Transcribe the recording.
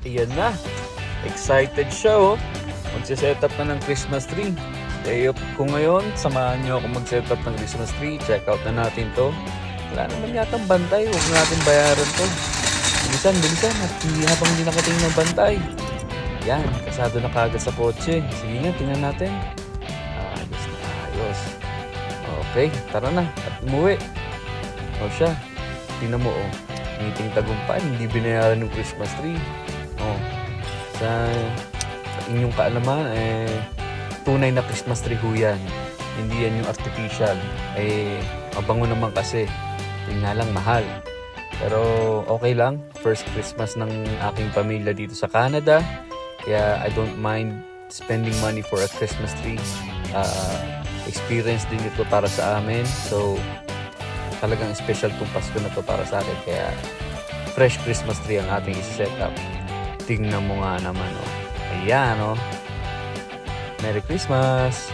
Ayan na. Excited siya oh. Magsiset up na ng Christmas tree. Day off ko ngayon. Samahan niyo ako mag-set up ng Christmas tree. Check out na natin to. Wala naman yatang bantay. Huwag natin bayaran to. Bilisan. At habang hindi nakatingin ng bantay. Yan. Kasado na kagad sa kotse. Sige nga, tingnan natin. Ayos na ayos. Okay, tara na. At umuwi. O siya. Tingnan mo oh. Meeting tagumpay. Hindi binayaran ng Christmas tree. Oh. Sa inyong kaalaman, tunay na Christmas tree ho yan. Hindi yan yung artificial. Mabango naman kasi. Yun nga lang, mahal. Pero okay lang. First Christmas ng aking pamilya dito sa Canada. Kaya I don't mind spending money for a Christmas tree. Experience din ito para sa amin. So, talagang special tong Pasko na to para sa akin. Kaya, fresh Christmas tree ang ating isi-set up. Tingnan mo nga naman, oh. Ayan, oh. Merry Christmas!